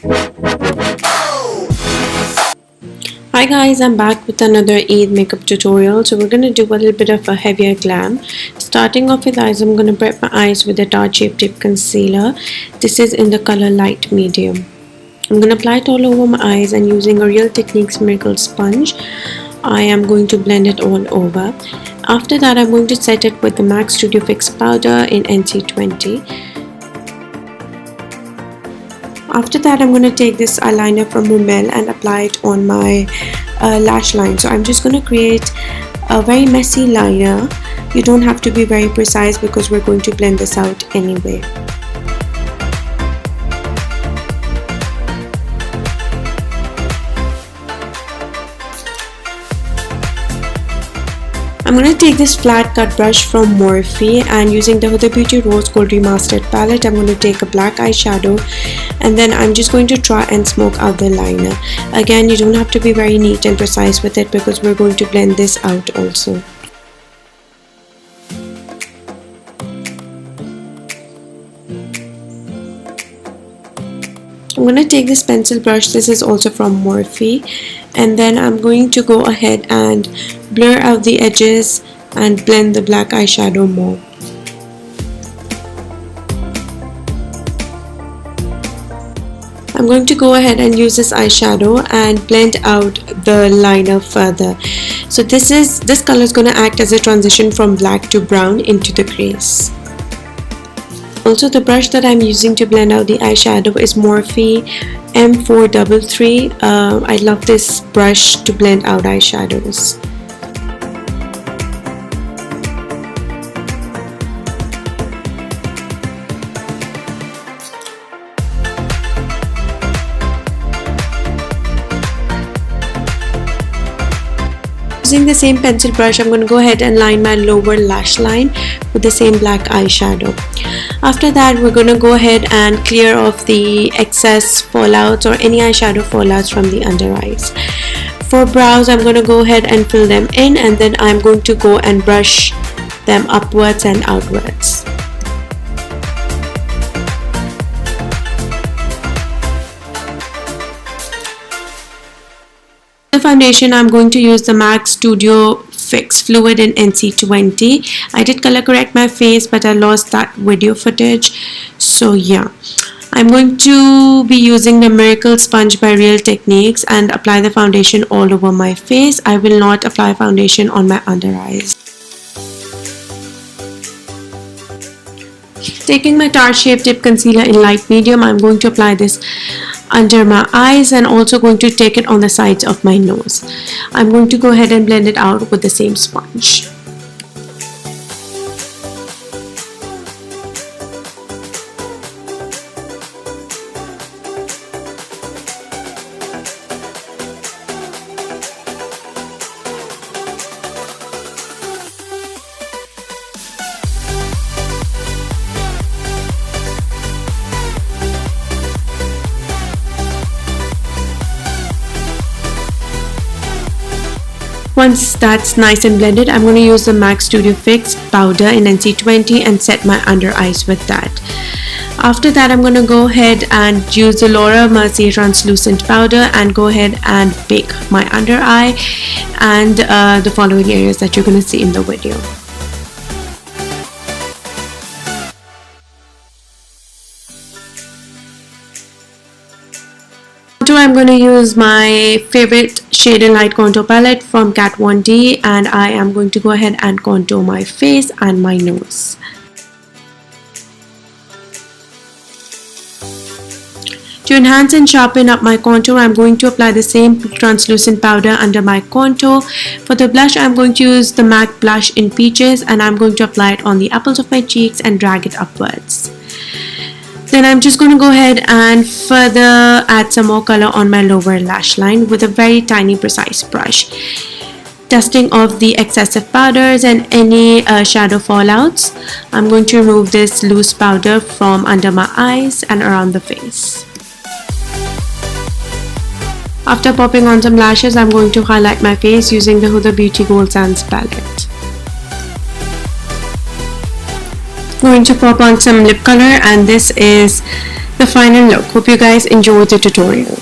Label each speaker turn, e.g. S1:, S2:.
S1: Hi guys, I'm back with another Eid makeup tutorial. So we're going to do a little bit of a heavier glam. Starting off with eyes, I'm going to prep my eyes with the Tarte Shape Tip Concealer. This is in the color light medium. I'm going to apply it all over my eyes, and using a Real Techniques Miracle Sponge, I am going to blend it all over. After that, I'm going to set it with the MAC Studio Fix powder in NC20. After that, I'm going to take this eyeliner from Rimmel and apply it on my lash line. So I'm just going to create a very messy liner. You don't have to be very precise because we're going to blend this out anyway. I'm going to take this flat cut brush from Morphe, and using the Huda Beauty Rose Gold Remastered palette, I'm going to take a black eyeshadow, and then I'm just going to try and smoke out the liner. Again, you don't have to be very neat and precise with it because we're going to blend this out also. I'm going to take this pencil brush, this is also from Morphe, and then I'm going to go ahead and blur out the edges and blend the black eyeshadow more. I'm going to go ahead and use this eyeshadow and blend out the liner further. So this color is going to act as a transition from black to brown into the grays. Also, the brush that I'm using to blend out the eyeshadow is Morphe M433. I love this brush to blend out eyeshadows. Using the same pencil brush, I'm going to go ahead and line my lower lash line with the same black eyeshadow. After that, we're going to go ahead and clear off the excess fallouts or any eyeshadow fallouts from the under eyes. For brows, I'm going to go ahead and fill them in, and then I'm going to go and brush them upwards and outwards. Foundation, I'm going to use the MAC Studio Fix Fluid in NC20. I did color correct my face, but I lost that video footage, so yeah. I'm going to be using the Miracle Sponge by Real Techniques and apply the foundation all over my face. I will not apply foundation on my under eyes. Taking my Tarte Shape Tip Concealer in light medium, I'm going to apply this under my eyes and also going to take it on the sides of my nose. I'm going to go ahead and blend it out with the same sponge. Once that's nice and blended, I'm going to use the MAC Studio Fix powder in NC20 and set my under eyes with that. After that, I'm going to go ahead and use the Mercier translucent powder and go ahead and bake my under eye and the following areas that you're going to see in the video. I'm going to use my favorite shade and light contour palette from Kat 1D, and I am going to go ahead and contour my face and my nose. To enhance and sharpen up my contour, I'm going to apply the same translucent powder under my contour. For the blush, I'm going to use the MAC blush in Peaches, and I'm going to apply it on the apples of my cheeks and drag it upwards. Then I'm just going to go ahead and further add some more color on my lower lash line with a very tiny precise brush. Dusting off the excessive powders and any shadow fallouts. I'm going to remove this loose powder from under my eyes and around the face. After popping on some lashes, I'm going to highlight my face using the Huda Beauty Gold Sands palette. Going to pop on some lip color, and this is the final look. Hope you guys enjoyed the tutorial.